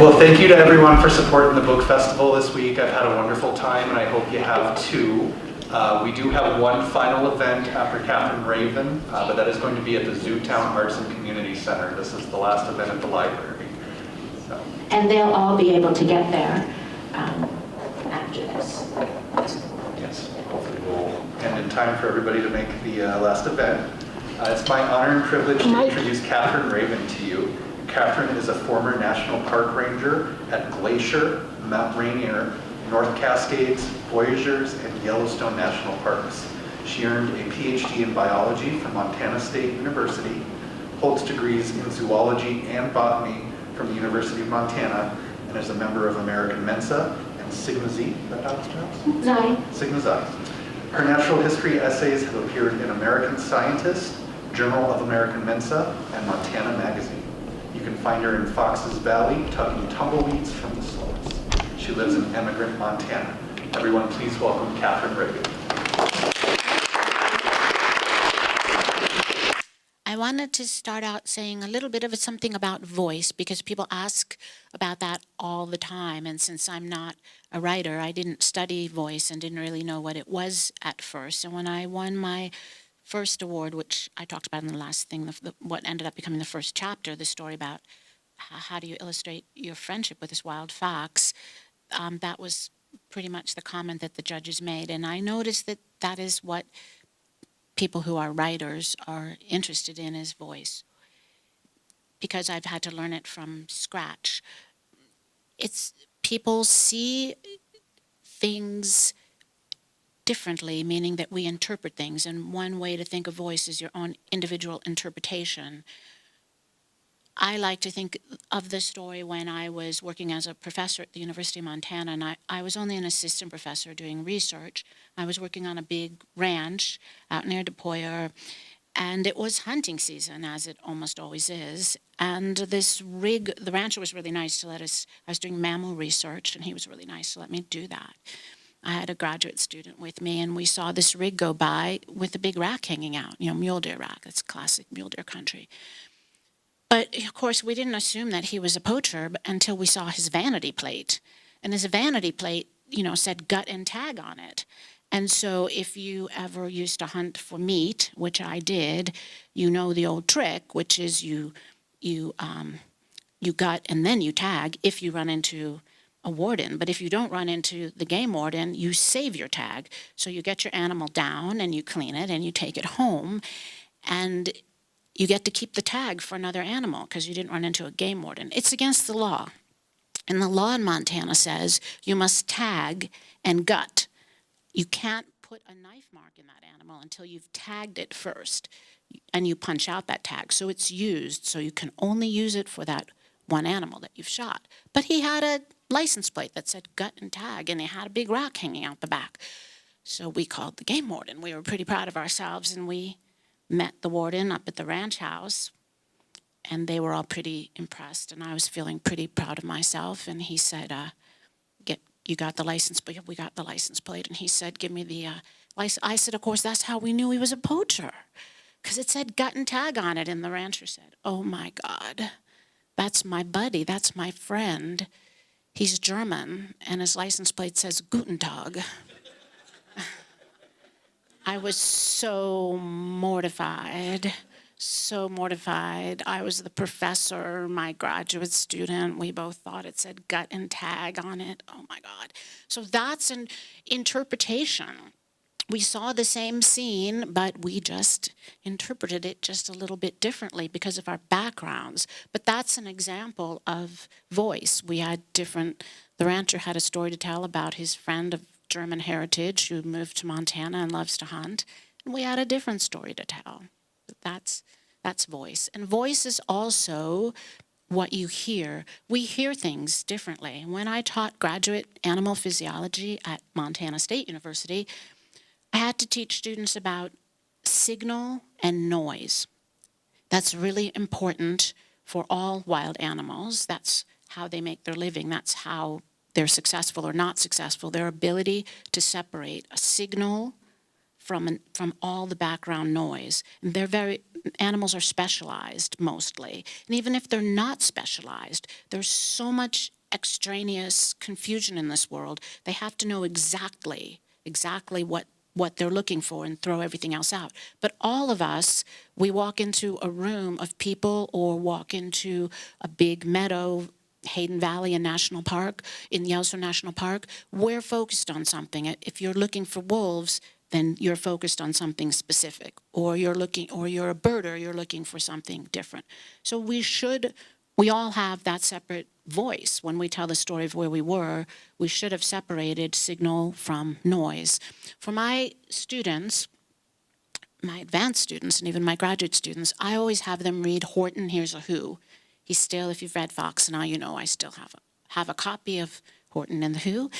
Well, thank you to everyone for supporting the book festival this week. I've had a wonderful time, and I hope you have too. We do have one final event after Catherine Raven, but that is going to be at the Zootown Arts and Community Center. This is the last event at the library. So. And they'll all be able to get there after this. Yes, hopefully we'll end in time for everybody to make the last event. It's my honor and privilege to introduce Catherine Raven to you. Catherine is a former National Park Ranger at Glacier, Mount Rainier, North Cascades, Voyageurs, and Yellowstone National Parks. She earned a PhD in biology from Montana State University, holds degrees in zoology and botany from the University of Montana, and is a member of American Mensa and Sigma Xi. Is that how it's pronounced? Xi. Sigma Xi. Her natural history essays have appeared in American Scientist, Journal of American Mensa, and Montana Magazine. You can find her in Fox's Valley, tugging tumbleweeds from the slopes. She lives in Emigrant, Montana. Everyone, please welcome Catherine Raven. I wanted to start out saying a little bit of something about voice, because people ask about that all the time. And since I'm not a writer, I didn't study voice and didn't really know what it was at first. And when I won my first award, which I talked about in the last thing, what ended up becoming the first chapter, the story about how do you illustrate your friendship with this wild fox, that was pretty much the comment that the judges made. And I noticed that that is what people who are writers are interested in, is voice, because I've had to learn it from scratch. It's people see things differently, meaning that we interpret things, and one way to think of voice is your own individual interpretation. I like to think of the story when I was working as a professor at the University of Montana, and I was only an assistant professor doing research. I was working on a big ranch out near DePoyer, and it was hunting season, as it almost always is. And this rig, the rancher was really nice to let us, I was doing mammal research, and he was really nice to let me do that. I had a graduate student with me, and we saw this rig go by with a big rack hanging out, mule deer rack. That's classic mule deer country. But, of course, we didn't assume that he was a poacher until we saw his vanity plate. And his vanity plate, said gut and tag on it. And so if you ever used to hunt for meat, which I did, you know the old trick, which is you gut and then you tag if you run into a warden. But if you don't run into the game warden, you save your tag. So you get your animal down and you clean it and you take it home, and you get to keep the tag for another animal because you didn't run into a game warden. It's against the law. And the law in Montana says you must tag and gut. You can't put a knife mark in that animal until you've tagged it first, and you punch out that tag. So it's used, so you can only use it for that one animal that you've shot. But he had a license plate that said gut and tag, and he had a big rack hanging out the back. So we called the game warden. We were pretty proud of ourselves, and we met the warden up at the ranch house, and they were all pretty impressed, and I was feeling pretty proud of myself. And he said, you got the license plate? We got the license plate. And he said, give me the license. I said, of course, that's how we knew he was a poacher, because it said gut and tag on it. And the rancher said, oh my God, that's my buddy, that's my friend. He's German, and his license plate says Guten Tag. I was so mortified. I was the professor, my graduate student. We both thought it said gut and tag on it. Oh my God. So that's an interpretation. We saw the same scene, but we just interpreted it just a little bit differently because of our backgrounds. But that's an example of voice. We had the rancher had a story to tell about his friend of German heritage who moved to Montana and loves to hunt. And we had a different story to tell. That's voice. And voice is also what you hear. We hear things differently. When I taught graduate animal physiology at Montana State University, I had to teach students about signal and noise. That's really important for all wild animals. That's how they make their living. That's how they're successful or not successful. Their ability to separate a signal from all the background noise. And animals are specialized mostly. And even if they're not specialized, there's so much extraneous confusion in this world. They have to know exactly what they're looking for and throw everything else out. But all of us, we walk into a room of people or walk into a big meadow, Hayden Valley and National Park, in Yellowstone National Park, we're focused on something. If you're looking for wolves, then you're focused on something specific. Or you're a birder, you're looking for something different. So we all have that separate voice. When we tell the story of where we were, we should have separated signal from noise. For my students, my advanced students, and even my graduate students, I always have them read Horton Hears a Who. He's still, if you've read Fox and I, you know I still have a copy of Horton and the Who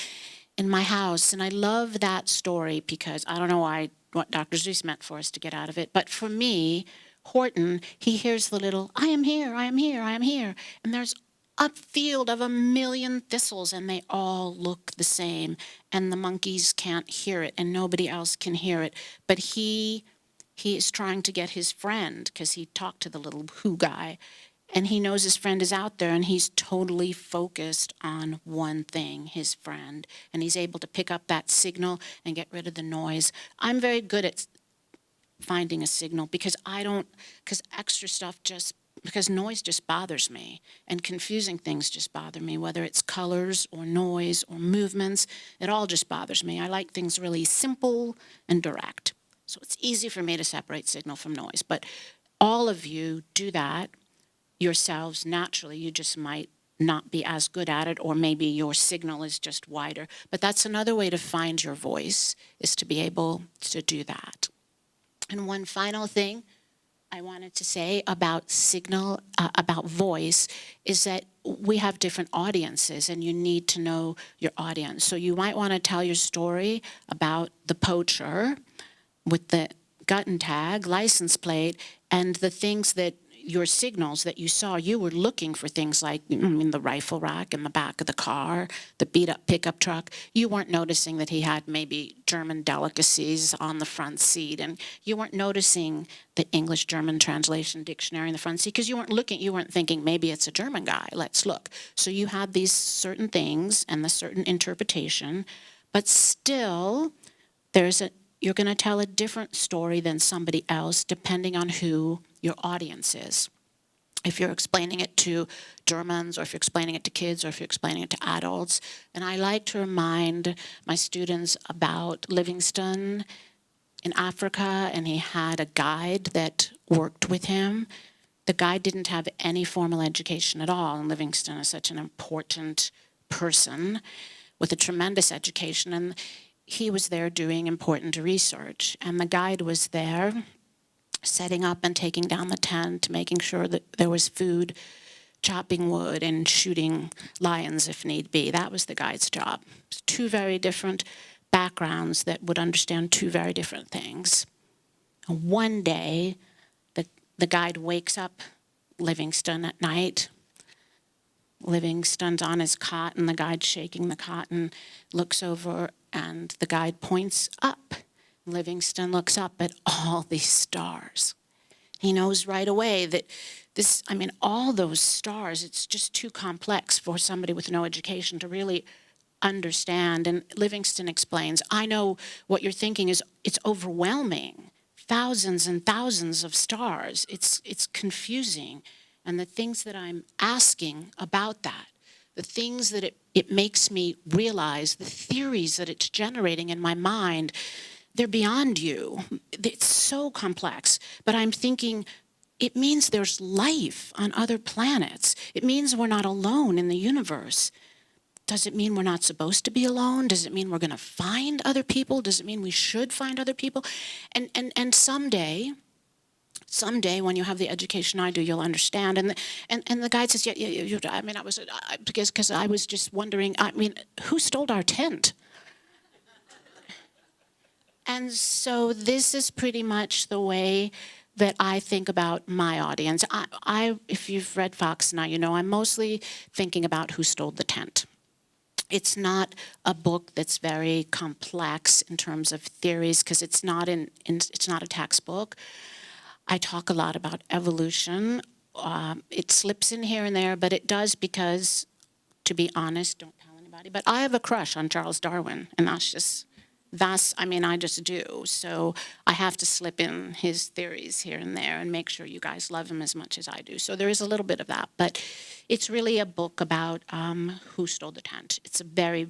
in my house. And I love that story because I don't know what Dr. Seuss meant for us to get out of it. But for me, Horton, he hears the little, I am here, I am here, I am here. And there's a field of 1,000,000 thistles and they all look the same. And the monkeys can't hear it and nobody else can hear it. But he is trying to get his friend because he talked to the little Who guy. And he knows his friend is out there and he's totally focused on one thing, his friend. And he's able to pick up that signal and get rid of the noise. I'm very good at finding a signal because because noise just bothers me and confusing things just bother me, whether it's colors or noise or movements, it all just bothers me. I like things really simple and direct. So it's easy for me to separate signal from noise. But all of you do that yourselves naturally. You just might not be as good at it, or maybe your signal is just wider. But that's another way to find your voice, is to be able to do that. And one final thing I wanted to say about signal, about voice, is that we have different audiences and you need to know your audience. So you might want to tell your story about the poacher with the gut and tag, license plate, and the things that your signals that you saw, you were looking for things like the rifle rack in the back of the car, the beat-up pickup truck. You weren't noticing that he had maybe German delicacies on the front seat, and you weren't noticing the English-German translation dictionary in the front seat because you weren't thinking maybe it's a German guy, let's look. So you had these certain things and the certain interpretation, but still you're going to tell a different story than somebody else depending on who your audience is. If you're explaining it to Germans, or if you're explaining it to kids, or if you're explaining it to adults. And I like to remind my students about Livingstone in Africa, and he had a guide that worked with him. The guide didn't have any formal education at all, and Livingstone is such an important person with a tremendous education, and he was there doing important research. And the guide was there setting up and taking down the tent, making sure that there was food, chopping wood, and shooting lions if need be. That was the guide's job. Two very different backgrounds that would understand two very different things. And one day, the guide wakes up Livingstone at night. Livingstone's on his cot, and the guide's shaking the cot and looks over, and the guide points up. Livingstone looks up at all these stars. He knows right away that all those stars, it's just too complex for somebody with no education to really understand. And Livingstone explains, I know what you're thinking is it's overwhelming. Thousands and thousands of stars. It's confusing. And the things that I'm asking about that, the things that it makes me realize, the theories that it's generating in my mind, they're beyond you. It's so complex. But I'm thinking, it means there's life on other planets. It means we're not alone in the universe. Does it mean we're not supposed to be alone? Does it mean we're going to find other people? Does it mean we should find other people? And someday when you have the education I do, you'll understand. And the guide says, because I was just wondering, who stole our tent? And so this is pretty much the way that I think about my audience. If you've read Fox now, you know I'm mostly thinking about who stole the tent. It's not a book that's very complex in terms of theories because it's not a textbook. I talk a lot about evolution. It slips in here and there, but it does because to be honest, don't tell anybody, but I have a crush on Charles Darwin, and I just do. So I have to slip in his theories here and there and make sure you guys love him as much as I do. So there is a little bit of that, but it's really a book about who stole the tent. It's very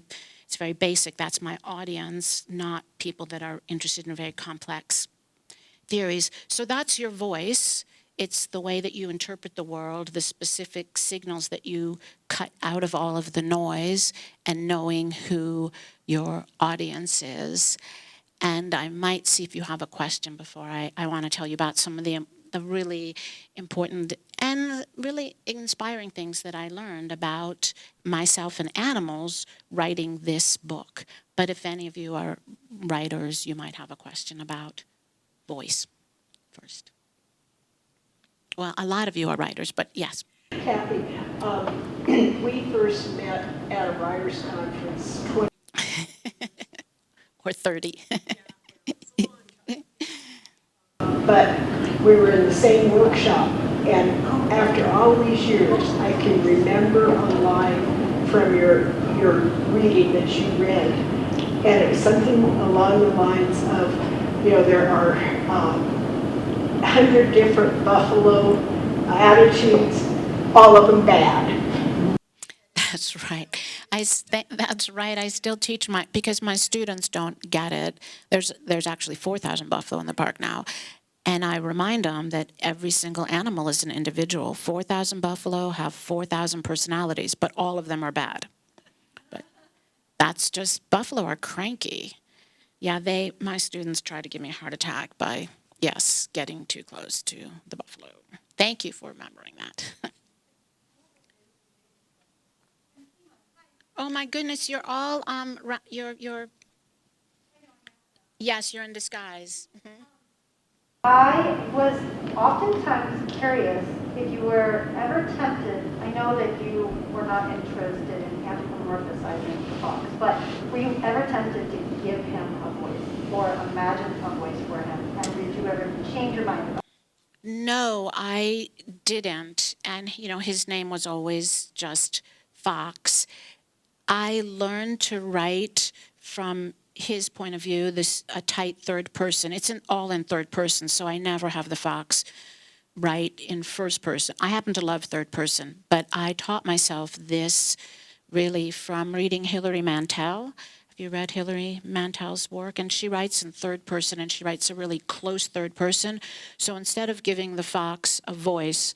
basic. That's my audience, not people that are interested in very complex theories. So that's your voice. It's the way that you interpret the world, the specific signals that you cut out of all of the noise, and knowing who your audience is. And I might see if you have a question before I want to tell you about some of the really important and really inspiring things that I learned about myself and animals writing this book. But if any of you are writers, you might have a question about voice first. Well, a lot of you are writers, but yes. Kathy, we first met at a writers' conference 20 Or 30. but we were in the same workshop, and after all these years, I can remember a line from your reading that you read, and it was something along the lines of, there are 100 different buffalo attitudes, all of them bad. That's right. That's right. I still teach because my students don't get it. There's actually 4,000 buffalo in the park now. And I remind them that every single animal is an individual. 4,000 buffalo have 4,000 personalities, but all of them are bad. But that's just, buffalo are cranky. Yeah, my students try to give me a heart attack by, yes, getting too close to the buffalo. Thank you for remembering that. Oh my goodness, you're all, yes, you're in disguise. Mm-hmm. I was oftentimes curious if you were ever tempted. I know that you were not interested in anthropomorphizing the fox, but were you ever tempted to give him a voice or imagine a voice for him? And did you ever change your mind? No, I didn't. And, his name was always just Fox. I learned to write from his point of view, a tight third person. It's all in third person, so I never have the fox write in first person. I happen to love third person, but I taught myself this really from reading Hilary Mantel. Have you read Hilary Mantel's work? And she writes in third person, and she writes a really close third person. So instead of giving the fox a voice,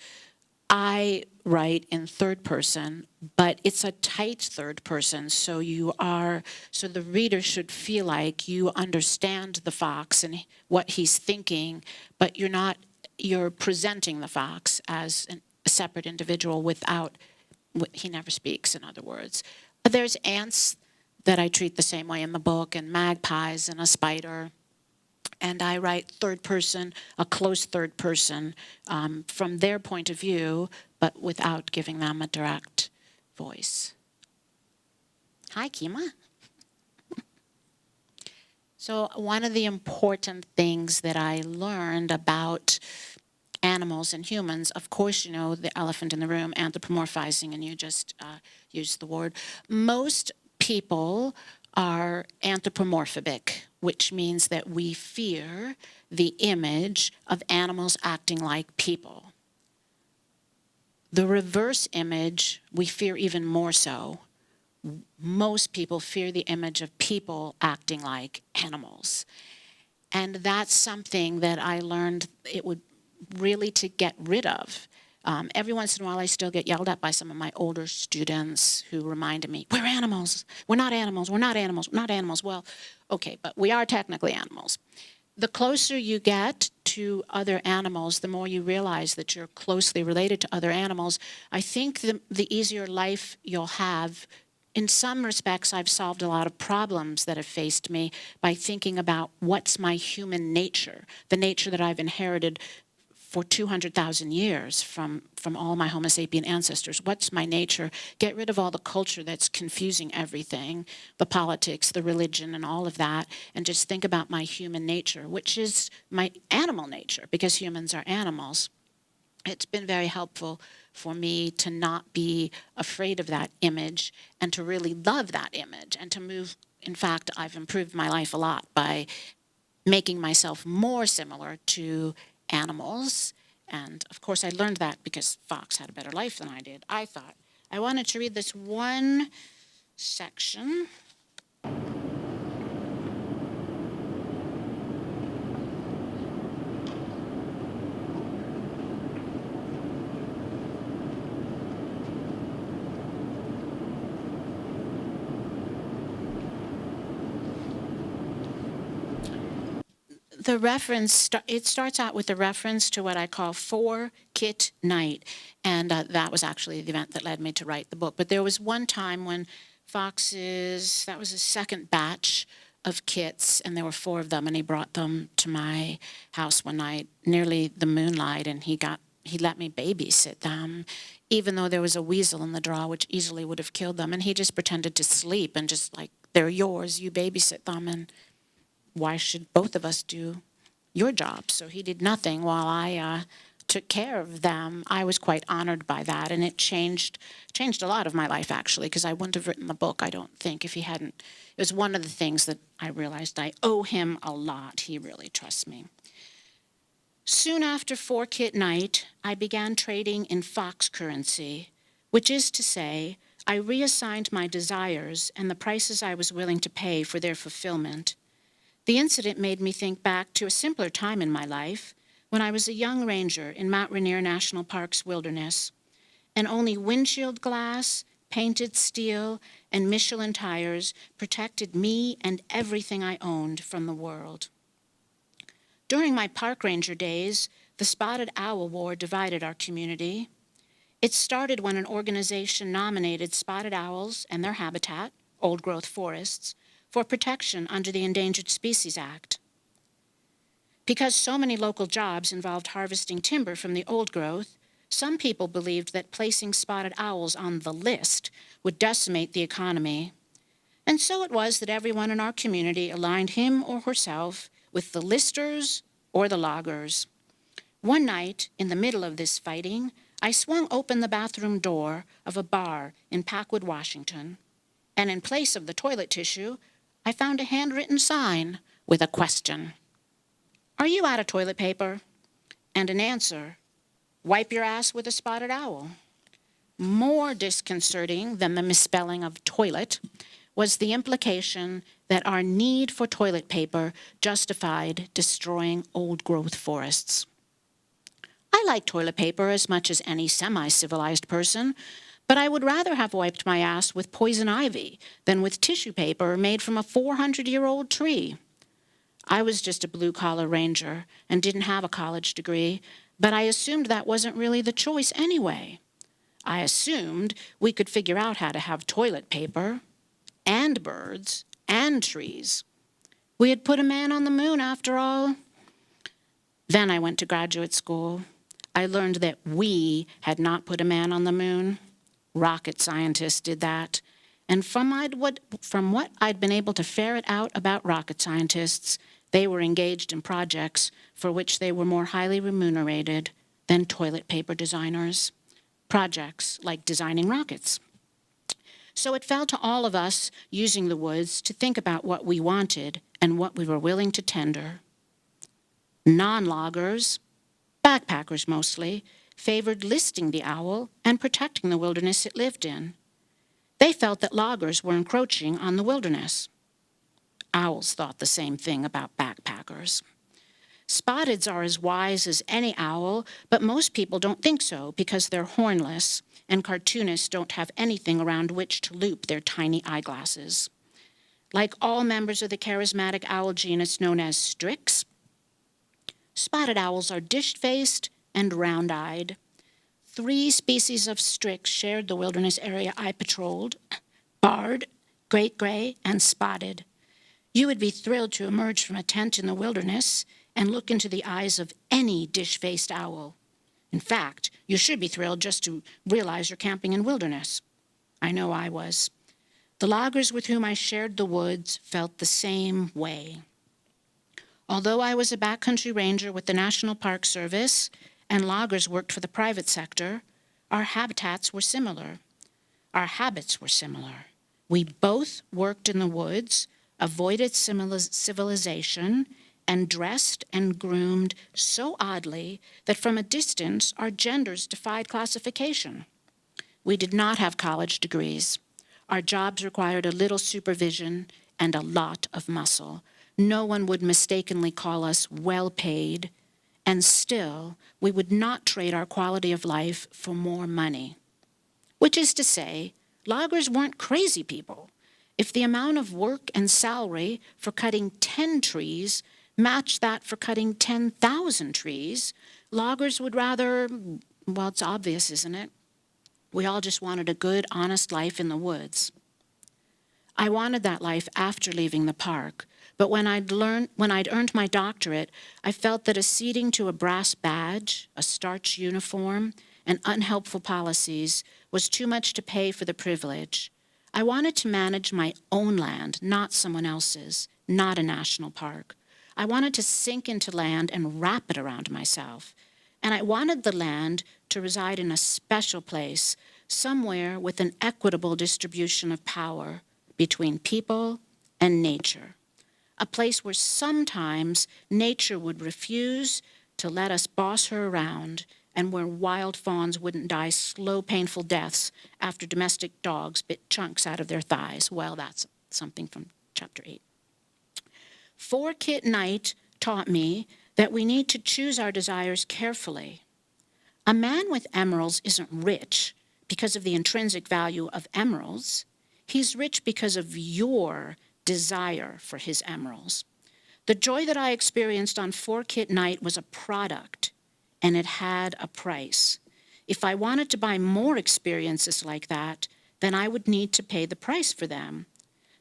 I write in third person, but it's a tight third person, so the reader should feel like you understand the fox and what he's thinking, but you're presenting the fox as a separate individual he never speaks, in other words. There's ants that I treat the same way in the book, and magpies and a spider. And I write third person, a close third person, from their point of view, but without giving them a direct voice. Hi, Kima. So one of the important things that I learned about animals and humans, of course, the elephant in the room, anthropomorphizing, and you just used the word. Most people are anthropomorphic, which means that we fear the image of animals acting like people. The reverse image, we fear even more so. Most people fear the image of people acting like animals. And that's something that I learned it would really to get rid of. Every once in a while, I still get yelled at by some of my older students who reminded me, we're animals. We're not animals. We're not animals. We're not animals. Well, okay, but we are technically animals. The closer you get to other animals, the more you realize that you're closely related to other animals. I think the easier life you'll have. In some respects, I've solved a lot of problems that have faced me by thinking about what's my human nature, the nature that I've inherited for 200,000 years from all my Homo sapien ancestors. What's my nature? Get rid of all the culture that's confusing everything, the politics, the religion, and all of that, and just think about my human nature, which is my animal nature, because humans are animals. It's been very helpful for me to not be afraid of that image and to really love that image and to move. In fact, I've improved my life a lot by making myself more similar to animals. And of course, I learned that because Fox had a better life than I did, I thought. I wanted to read this one section. The reference, it starts out with a reference to what I call 4-kit night. And that was actually the event that led me to write the book. But there was one time when Fox's, that was his second batch of kits, and there were 4 of them, and he brought them to my house one night, nearly the moonlight, and he let me babysit them, even though there was a weasel in the drawer which easily would have killed them. And he just pretended to sleep and just like, they're yours, you babysit them, and why should both of us do your job? So he did nothing while I took care of them. I was quite honored by that, and it changed a lot of my life, actually, because I wouldn't have written the book, I don't think, if he hadn't. It was one of the things that I realized I owe him a lot. He really trusts me. Soon after 4-kit night, I began trading in Fox currency, which is to say, I reassigned my desires and the prices I was willing to pay for their fulfillment. The incident made me think back to a simpler time in my life when I was a young ranger in Mount Rainier National Park's wilderness, and only windshield glass, painted steel, and Michelin tires protected me and everything I owned from the world. During my park ranger days, the Spotted Owl War divided our community. It started when an organization nominated spotted owls and their habitat, old-growth forests, for protection under the Endangered Species Act. Because so many local jobs involved harvesting timber from the old growth, some people believed that placing spotted owls on the list would decimate the economy. And so it was that everyone in our community aligned him or herself with the listers or the loggers. One night, in the middle of this fighting, I swung open the bathroom door of a bar in Packwood, Washington, and in place of the toilet tissue, I found a handwritten sign with a question. Are you out of toilet paper? And an answer, wipe your ass with a spotted owl. More disconcerting than the misspelling of toilet was the implication that our need for toilet paper justified destroying old-growth forests. I like toilet paper as much as any semi-civilized person, but I would rather have wiped my ass with poison ivy than with tissue paper made from a 400-year-old tree. I was just a blue-collar ranger and didn't have a college degree, but I assumed that wasn't really the choice anyway. I assumed we could figure out how to have toilet paper and birds and trees. We had put a man on the moon after all. Then I went to graduate school. I learned that we had not put a man on the moon. Rocket scientists did that. And from what I'd been able to ferret out about rocket scientists, they were engaged in projects for which they were more highly remunerated than toilet paper designers. Projects like designing rockets. So it fell to all of us using the woods to think about what we wanted and what we were willing to tender. Non-loggers, backpackers mostly, favored listing the owl and protecting the wilderness it lived in. They felt that loggers were encroaching on the wilderness. Owls thought the same thing about backpackers. Spotteds are as wise as any owl, but most people don't think so because they're hornless, and cartoonists don't have anything around which to loop their tiny eyeglasses. Like all members of the charismatic owl genus known as Strix, spotted owls are dish-faced and round-eyed. 3 species of Strix shared the wilderness area I patrolled: barred, great gray, and spotted. You would be thrilled to emerge from a tent in the wilderness and look into the eyes of any dish-faced owl. In fact, you should be thrilled just to realize you're camping in wilderness. I know I was. The loggers with whom I shared the woods felt the same way. Although I was a backcountry ranger with the National Park Service, and loggers worked for the private sector, our habitats were similar. Our habits were similar. We both worked in the woods, avoided civilization, and dressed and groomed so oddly that from a distance our genders defied classification. We did not have college degrees. Our jobs required a little supervision and a lot of muscle. No one would mistakenly call us well paid, and still we would not trade our quality of life for more money. Which is to say, loggers weren't crazy people. If the amount of work and salary for cutting 10 trees matched that for cutting 10,000 trees, loggers would rather, well, it's obvious, isn't it? We all just wanted a good, honest life in the woods. I wanted that life after leaving the park, but when I'd earned my doctorate, I felt that acceding to a brass badge, a starched uniform, and unhelpful policies was too much to pay for the privilege. I wanted to manage my own land, not someone else's, not a national park. I wanted to sink into land and wrap it around myself. And I wanted the land to reside in a special place, somewhere with an equitable distribution of power between people and nature. A place where sometimes nature would refuse to let us boss her around, and where wild fawns wouldn't die slow, painful deaths after domestic dogs bit chunks out of their thighs. Well, that's something from chapter 8. 4-Kit Night taught me that we need to choose our desires carefully. A man with emeralds isn't rich because of the intrinsic value of emeralds. He's rich because of your desire for his emeralds. The joy that I experienced on 4-Kit Night was a product, and it had a price. If I wanted to buy more experiences like that, then I would need to pay the price for them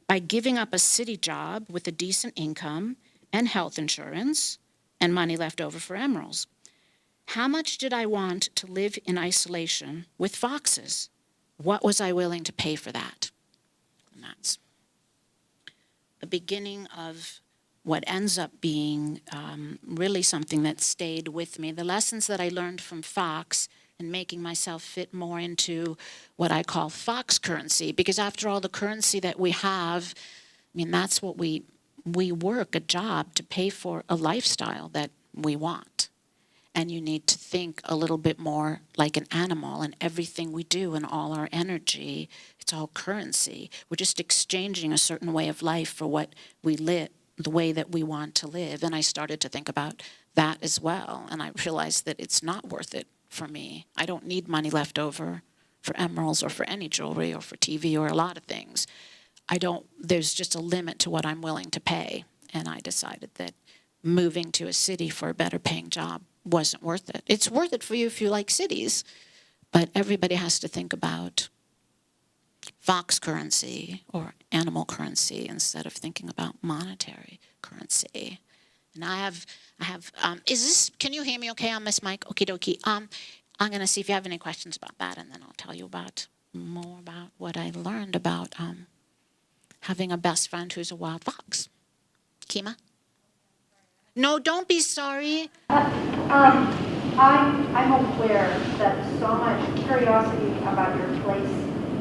by giving up a city job with a decent income and health insurance and money left over for emeralds. How much did I want to live in isolation with foxes? What was I willing to pay for that? And that's the beginning of what ends up being really something that stayed with me. The lessons that I learned from Fox and making myself fit more into what I call Fox currency, because after all, the currency that we have, I mean, that's what we work a job to pay for a lifestyle that we want. And you need to think a little bit more like an animal, and everything we do and all our energy, it's all currency. We're just exchanging a certain way of life for what we live, the way that we want to live. And I started to think about that as well. And I realized that it's not worth it for me. I don't need money left over for emeralds or for any jewelry or for TV or a lot of things. There's just a limit to what I'm willing to pay. And I decided that moving to a city for a better paying job wasn't worth it. It's worth it for you if you like cities, but everybody has to think about fox currency or animal currency instead of thinking about monetary currency. And I have, can you hear me okay on this mic? Okie dokie. I'm going to see if you have any questions about that, and then I'll tell you more about what I learned about having a best friend who's a wild fox. Kima? No, don't be sorry. I'm aware that so much curiosity about your place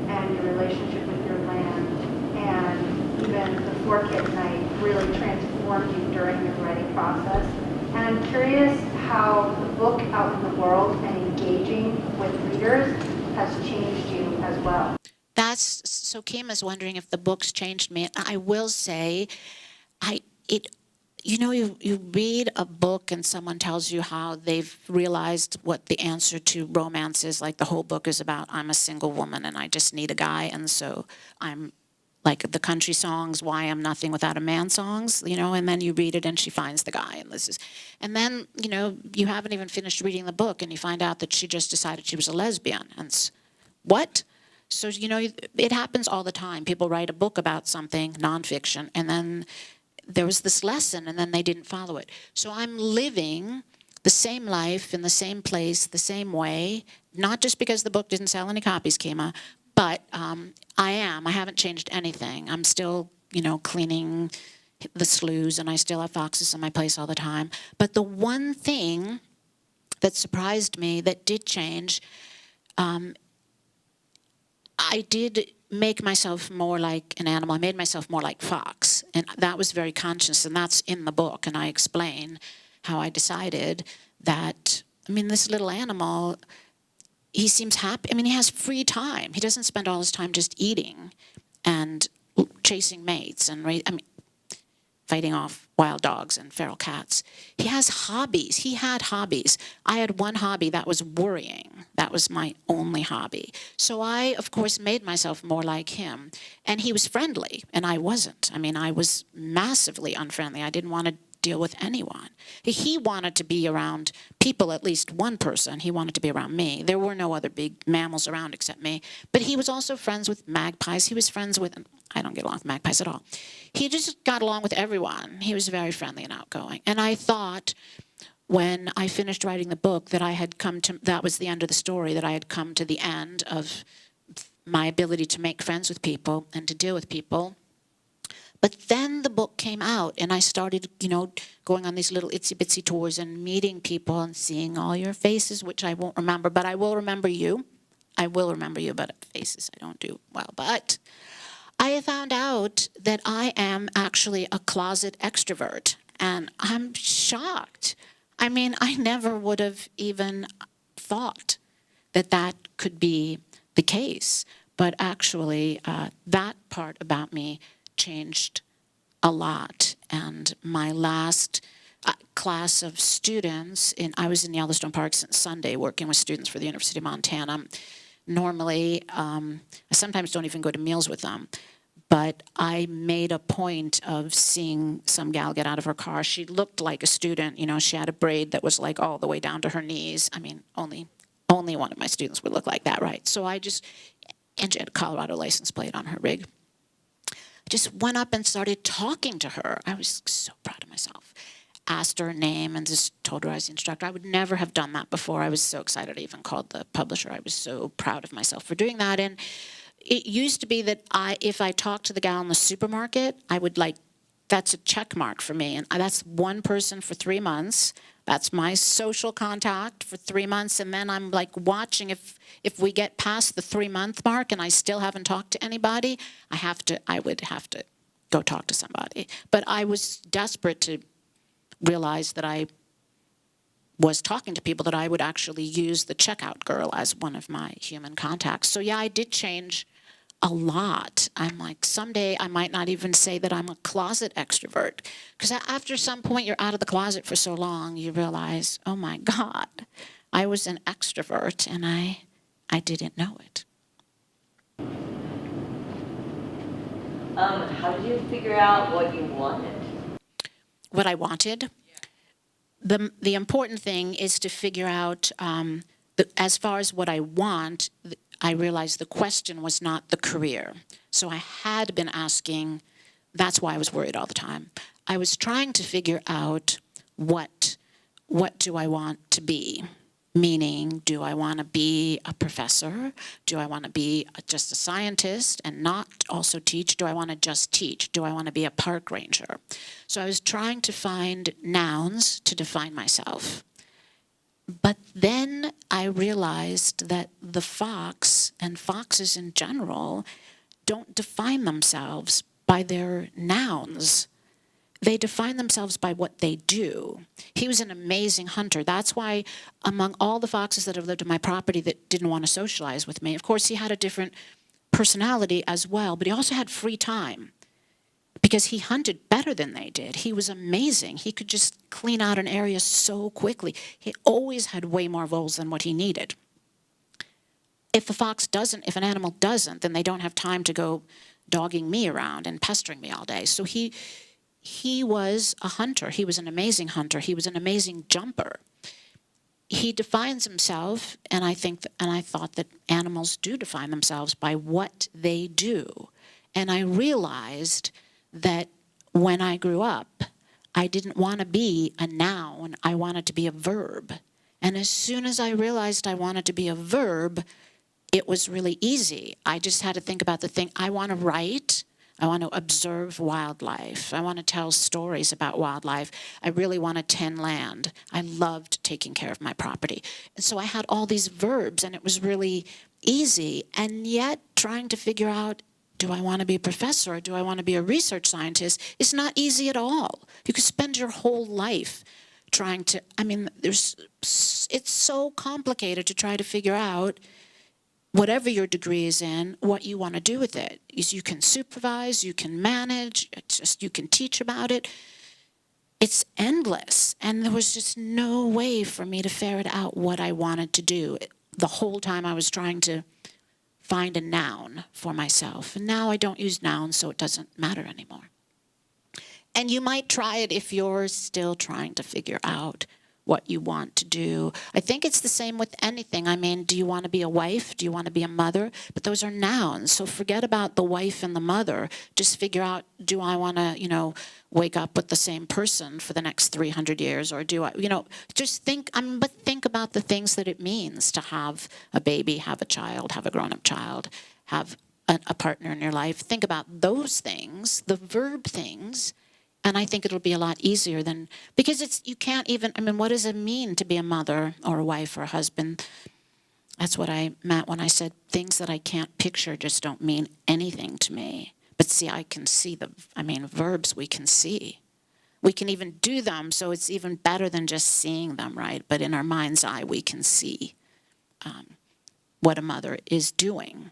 and your relationship with your land, and even the 4-Kit Night really transformed you during your writing process. And I'm curious how the book out in the world and engaging with readers has changed you as well. So Kim is wondering if the book's changed me. I will say, you read a book and someone tells you how they've realized what the answer to romance is. Like the whole book is about, I'm a single woman and I just need a guy. And so I'm like the country songs, Why I'm Nothing Without a Man songs, and then you read it and she finds the guy. And then, you haven't even finished reading the book and you find out that she just decided she was a lesbian. And what? So, it happens all the time. People write a book about something, nonfiction, and then there was this lesson, and then they didn't follow it. So I'm living the same life in the same place, the same way, not just because the book didn't sell any copies, Kima, but I haven't changed anything. I'm still, cleaning the sloughs, and I still have foxes in my place all the time. But the one thing that surprised me, that did change. I did make myself more like an animal. I made myself more like fox. And that was very conscious, and that's in the book. And I explain how I decided that, I mean, this little animal, he seems happy. I mean, he has free time. He doesn't spend all his time just eating and chasing mates and, fighting off wild dogs and feral cats. He has hobbies. He had hobbies. I had one hobby, that was worrying. That was my only hobby. So I, of course, made myself more like him. And he was friendly, and I wasn't. I mean, I was massively unfriendly. I didn't want to deal with anyone. He wanted to be around people, at least one person. He wanted to be around me. There were no other big mammals around except me. But he was also friends with magpies. He was friends with, I don't get along with magpies at all. He just got along with everyone. He was very friendly and outgoing. And I thought when I finished writing the book that I had come to, that was the end of the story, that I had come to the end of my ability to make friends with people and to deal with people. But then the book came out, and I started, going on these little itsy-bitsy tours and meeting people and seeing all your faces, which I won't remember, but I will remember you. I will remember you, but faces I don't do well. But I found out that I am actually a closet extrovert, and I'm shocked. I mean, I never would have even thought that that could be the case, but actually that part about me changed a lot. And my last class of students, I was in Yellowstone Park since Sunday working with students for the University of Montana. Normally, I sometimes don't even go to meals with them. But I made a point of seeing some gal get out of her car. She looked like a student. She had a braid that was like all the way down to her knees. I mean, only one of my students would look like that, right? So and she had a Colorado license plate on her rig. I just went up and started talking to her. I was so proud of myself. Asked her name and just told her I was the instructor. I would never have done that before. I was so excited. I even called the publisher. I was so proud of myself for doing that. And it used to be that if I talked to the gal in the supermarket, I would that's a check mark for me. And that's one person for 3 months. That's my social contact for 3 months. And then I'm watching if we get past the 3-month mark and I still haven't talked to anybody, I would have to go talk to somebody. But I was desperate to realize that I was talking to people, that I would actually use the checkout girl as one of my human contacts. So yeah, I did change a lot. I'm someday I might not even say that I'm a closet extrovert, because after some point you're out of the closet for so long, you realize, oh my God, I was an extrovert and I didn't know it. How did you figure out what you wanted? What I wanted? The important thing is to figure out, as far as what I want, I realized the question was not the career. So I had been asking, that's why I was worried all the time. I was trying to figure out what do I want to be? Meaning, do I want to be a professor? Do I want to be just a scientist and not also teach? Do I want to just teach? Do I want to be a park ranger? So I was trying to find nouns to define myself. But then I realized that the fox and foxes in general don't define themselves by their nouns. They define themselves by what they do. He was an amazing hunter. That's why among all the foxes that have lived on my property that didn't want to socialize with me, of course, he had a different personality as well, but he also had free time because he hunted better than they did. He was amazing. He could just clean out an area so quickly. He always had way more voles than what he needed. If an animal doesn't, then they don't have time to go dogging me around and pestering me all day. So he was a hunter. He was an amazing hunter. He was an amazing jumper. He defines himself, and I thought that animals do define themselves by what they do. And I realized that when I grew up, I didn't want to be a noun. I wanted to be a verb. And as soon as I realized I wanted to be a verb, it was really easy. I just had to think about the thing. I want to write. I want to observe wildlife. I want to tell stories about wildlife. I really want to tend land. I loved taking care of my property. And so I had all these verbs, and it was really easy. And yet, trying to figure out, do I want to be a professor or do I want to be a research scientist, is not easy at all. You could spend your whole life trying to, it's so complicated to try to figure out, whatever your degree is in, what you want to do with it. You can supervise, you can manage, you can teach about it. It's endless. And there was just no way for me to ferret out what I wanted to do. The whole time I was trying to find a noun for myself. And now I don't use nouns, so it doesn't matter anymore. And you might try it if you're still trying to figure out what you want to do. I think it's the same with anything. I mean, do you want to be a wife? Do you want to be a mother? But those are nouns. So forget about the wife and the mother. Just figure out, do I want to, wake up with the same person for the next 300 years? Or do I, just think, but think about the things that it means to have a baby, have a child, have a grown-up child, have a partner in your life. Think about those things, the verb things. And I think it'll be a lot easier than, because you can't even, what does it mean to be a mother or a wife or a husband? That's what I meant when I said things that I can't picture just don't mean anything to me. But see, I can see verbs we can see. We can even do them, so it's even better than just seeing them, right? But in our mind's eye, we can see what a mother is doing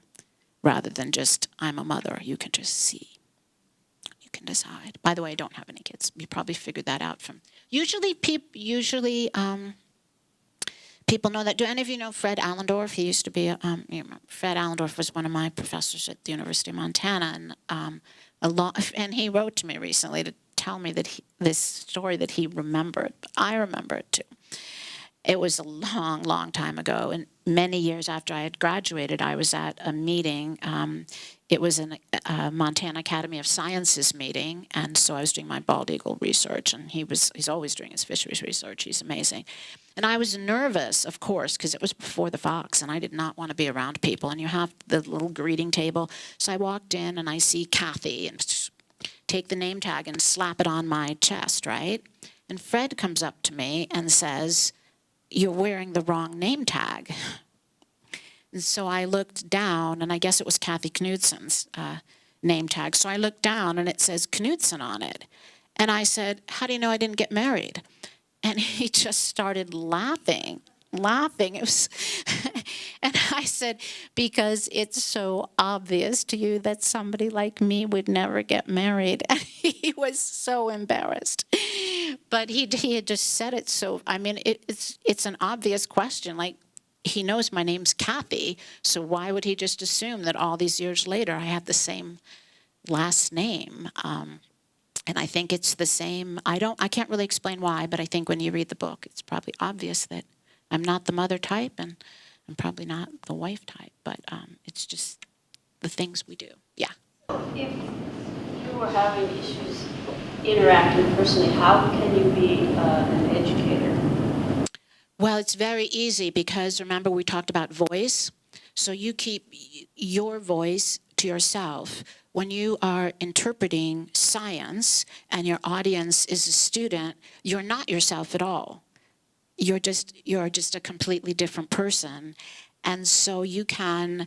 rather than just, I'm a mother. You can just see. Can decide. By the way, I don't have any kids. You probably figured that out from. Usually people know that. Do any of you know Fred Allendorf? He used to be. Fred Allendorf was one of my professors at the University of Montana, and he wrote to me recently to tell me that this story that he remembered. I remember it too. It was a long, long time ago, and many years after I had graduated, I was at a meeting. It was a Montana Academy of Sciences meeting, and so I was doing my bald eagle research, and he's always doing his fisheries research. He's amazing. And I was nervous, of course, because it was before the Fox, and I did not want to be around people, and you have the little greeting table. So I walked in, and I see Kathy, and take the name tag and slap it on my chest, right? And Fred comes up to me and says, "You're wearing the wrong name tag." And so I looked down, and I guess it was Kathy Knudson's name tag. So I looked down, and it says Knudson on it. And I said, "How do you know I didn't get married?" And he just started laughing. It was, and I said, "Because it's so obvious to you that somebody like me would never get married." And he was so embarrassed. But he had just said it so, it's an obvious question. Like, he knows my name's Kathy, so why would he just assume that all these years later I had the same last name? And I think it's the same. I can't really explain why, but I think when you read the book, it's probably obvious that I'm not the mother type, and I'm probably not the wife type, but it's just the things we do. Yeah. If you were having issues interacting personally, how can you be an educator? Well, it's very easy because remember we talked about voice. So you keep your voice to yourself. When you are interpreting science and your audience is a student, you're not yourself at all. You're just a completely different person. And so you can,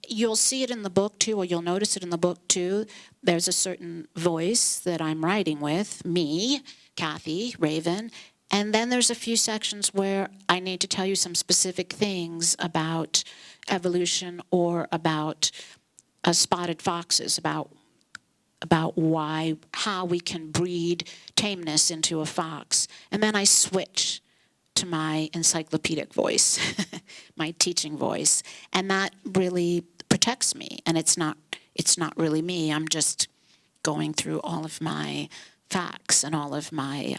you'll see it in the book too, or you'll notice it in the book too. There's a certain voice that I'm writing with, me, Kathy, Raven. And then there's a few sections where I need to tell you some specific things about evolution or about spotted foxes, about how we can breed tameness into a fox. And then I switch to my encyclopedic voice, my teaching voice. And that really protects me. And it's not really me. I'm just going through all of my facts and all of my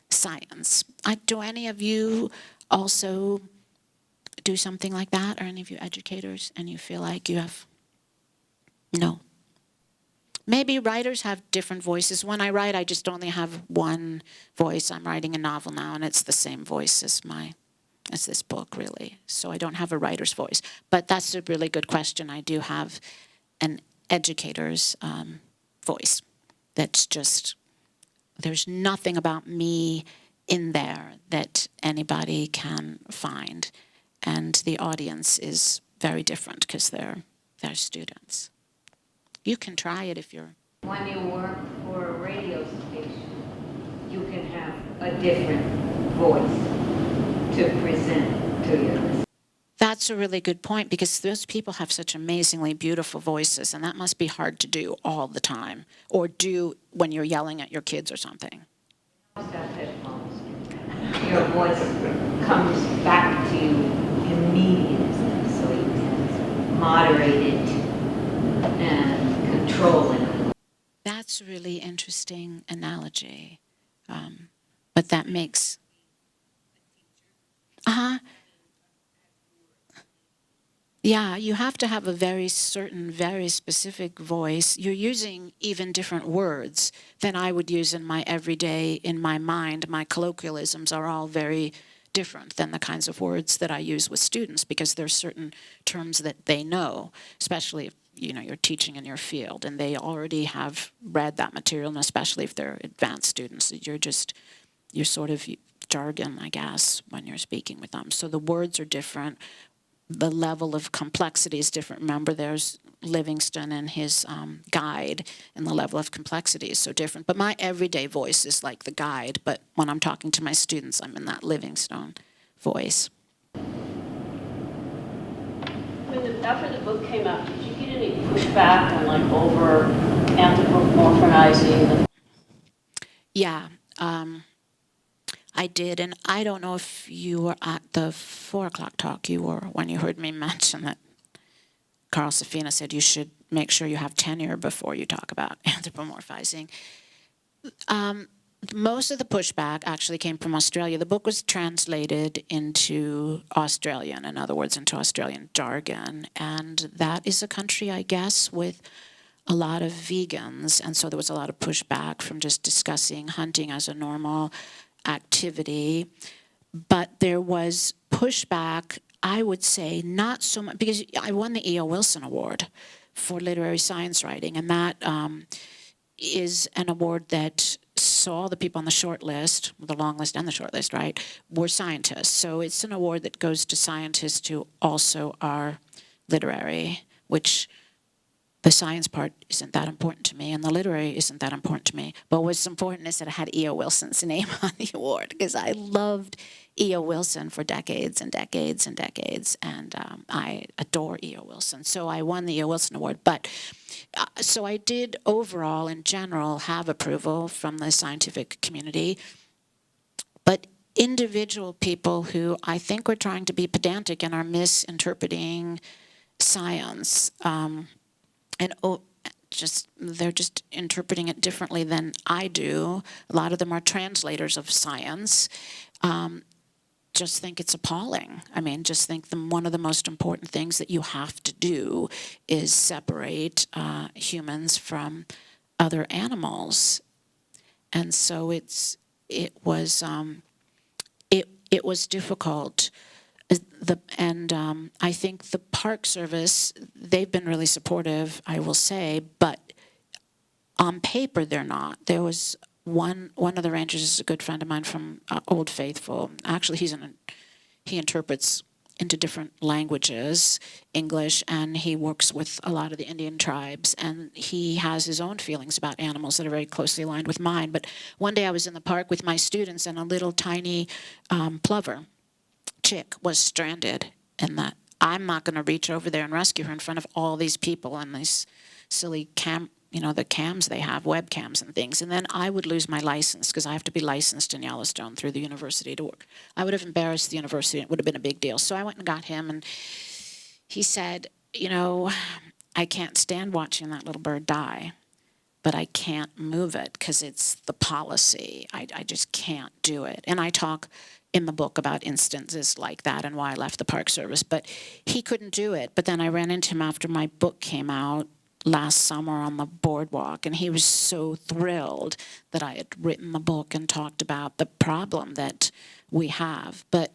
science. Do any of you also do something like that? Or any of you educators? And you feel like you have... No. Maybe writers have different voices. When I write, I just only have one voice. I'm writing a novel now, and it's the same voice as this book, really. So I don't have a writer's voice. But that's a really good question. I do have an educator's voice. That's just, there's nothing about me in there that anybody can find. And the audience is very different because they're students. You can try it if you're... When you work for a radio station, you can have a different voice to present to your listeners. That's a really good point, because those people have such amazingly beautiful voices, and that must be hard to do all the time, or do when you're yelling at your kids or something. Your voice comes back to you immediately, so you can moderate it and control it. That's a really interesting analogy, but that makes... Yeah, you have to have a very certain, very specific voice. You're using even different words than I would use in my everyday, in my mind. My colloquialisms are all very different than the kinds of words that I use with students, because there's certain terms that they know, especially if you're teaching in your field and they already have read that material, and especially if they're advanced students, you're sort of jargon, I guess, when you're speaking with them. So the words are different. The level of complexity is different. Remember, there's Livingston and his guide, and the level of complexity is so different. But my everyday voice is like the guide, but when I'm talking to my students, I'm in that Livingstone voice. After the book came out, did you get any pushback on over anthropomorphizing the... Yeah. I did, and I don't know if you were at the 4 o'clock talk. You were when you heard me mention that Carl Safina said you should make sure you have tenure before you talk about anthropomorphizing. Most of the pushback actually came from Australia. The book was translated into Australian, in other words, into Australian jargon, and that is a country, I guess, with a lot of vegans, and so there was a lot of pushback from just discussing hunting as a normal activity. But there was pushback, I would say, not so much, because I won the E.O. Wilson Award for literary science writing, and that is an award that saw the people on the short list, the long list and the short list, right, were scientists. So it's an award that goes to scientists who also are literary, which the science part isn't that important to me, and the literary isn't that important to me. But what's important is that I had E.O. Wilson's name on the award, because I loved E.O. Wilson for decades and decades and decades, and I adore E.O. Wilson. So I won the E.O. Wilson Award. But so I did overall, in general, have approval from the scientific community. But individual people who I think were trying to be pedantic and are misinterpreting science, and they're just interpreting it differently than I do. A lot of them are translators of science. Just think it's appalling. I mean, just think one of the most important things that you have to do is separate humans from other animals. And so it was difficult. I think the Park Service, they've been really supportive, I will say, but on paper they're not. There was one of the rangers is a good friend of mine from Old Faithful. Actually, he interprets into different languages, English, and he works with a lot of the Indian tribes, and he has his own feelings about animals that are very closely aligned with mine. But one day I was in the park with my students, and a little tiny plover chick was stranded, and that I'm not going to reach over there and rescue her in front of all these people and these silly the cams they have, webcams and things. And then I would lose my license, because I have to be licensed in Yellowstone through the university to work. I would have embarrassed the university. It would have been a big deal. So I went and got him, and he said, I can't stand watching that little bird die, but I can't move it because it's the policy. I just can't do it. And I talk in the book about instances like that and why I left the Park Service, but he couldn't do it. But then I ran into him after my book came out last summer on the boardwalk, and he was so thrilled that I had written the book and talked about the problem that we have. But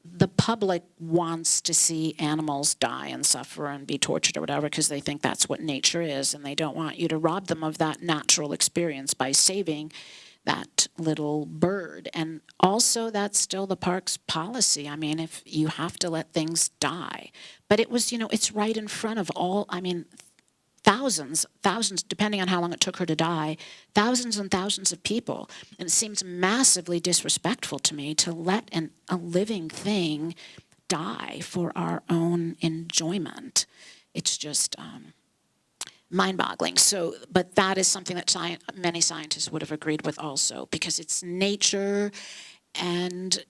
the public wants to see animals die and suffer and be tortured or whatever because they think that's what nature is, and they don't want you to rob them of that natural experience by saving that little bird. And also, that's still the park's policy. I mean, if you have to let things die. But it was, it's right in front of all, I mean, thousands, depending on how long it took her to die, thousands and thousands of people. And it seems massively disrespectful to me to let a living thing die for our own enjoyment. It's just mind-boggling. So, but that is something that many scientists would have agreed with also, because it's nature, and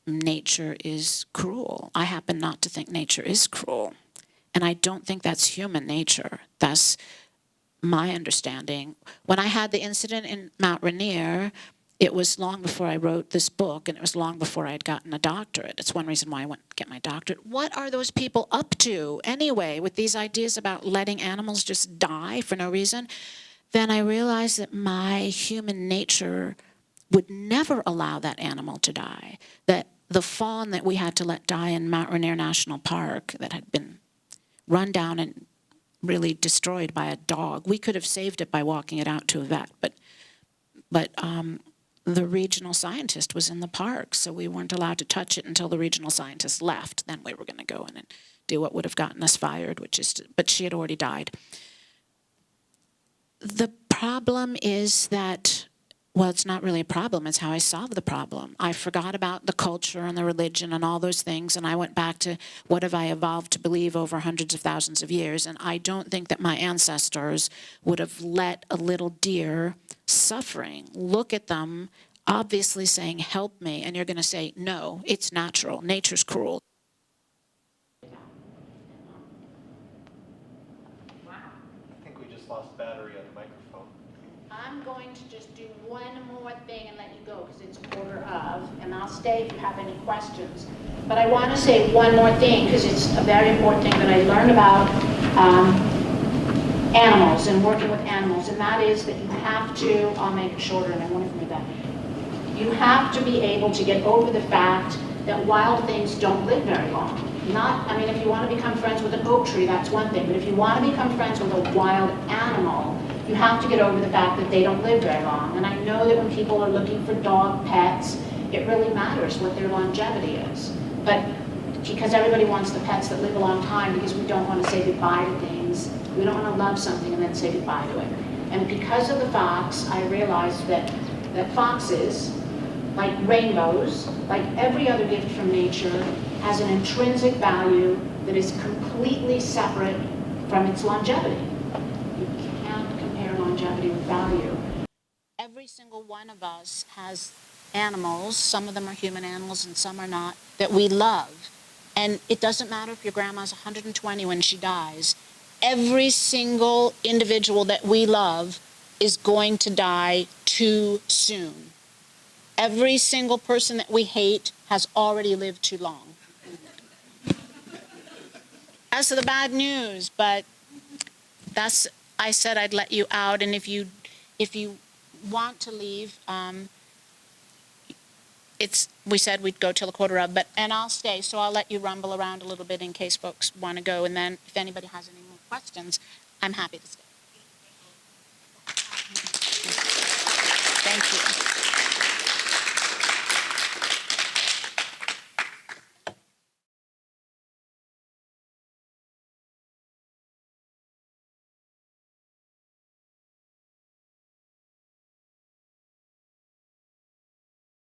nature is cruel. I happen not to think nature is cruel. And I don't think that's human nature. That's my understanding. When I had the incident in Mount Rainier, it was long before I wrote this book, and it was long before I had gotten a doctorate. It's one reason why I went to get my doctorate. What are those people up to anyway with these ideas about letting animals just die for no reason? Then I realized that my human nature would never allow that animal to die. That the fawn that we had to let die in Mount Rainier National Park that had been run down and really destroyed by a dog. We could have saved it by walking it out to a vet, but the regional scientist was in the park, so we weren't allowed to touch it until the regional scientist left. Then we were going to go in and do what would have gotten us fired, but she had already died. The problem is that, well, it's not really a problem, it's how I solve the problem. I forgot about the culture and the religion and all those things, and I went back to what have I evolved to believe over hundreds of thousands of years, and I don't think that my ancestors would have let a little deer suffering look at them, obviously saying, help me, and you're going to say, no, it's natural, nature's cruel. I think we just lost battery on the microphone. I'm going to just do one more thing and let you go because it's 1:15, and I'll stay if you have any questions. But I want to say one more thing because it's a very important thing that I learned about animals and working with animals, and that is that you have to, I'll make it shorter and I won't even do that. You have to be able to get over the fact that wild things don't live very long. If you want to become friends with an oak tree, that's one thing, but if you want to become friends with a wild animal, you have to get over the fact that they don't live very long. And I know that when people are looking for dog pets, it really matters what their longevity is. But because everybody wants the pets that live a long time, because we don't want to say goodbye to things, we don't want to love something and then say goodbye to it. And because of the fox, I realized that foxes, like rainbows, like every other gift from nature, has an intrinsic value that is completely separate from its longevity. You can't compare longevity with value. Every single one of us has animals, some of them are human animals and some are not, that we love. And it doesn't matter if your grandma's 120 when she dies. Every single individual that we love is going to die too soon. Every single person that we hate has already lived too long. As for the bad news, but I said I'd let you out, and if you want to leave, we said we'd go till 1:15, and I'll stay, so I'll let you rumble around a little bit in case folks want to go, and then if anybody has any more questions, I'm happy to stay. Thank you.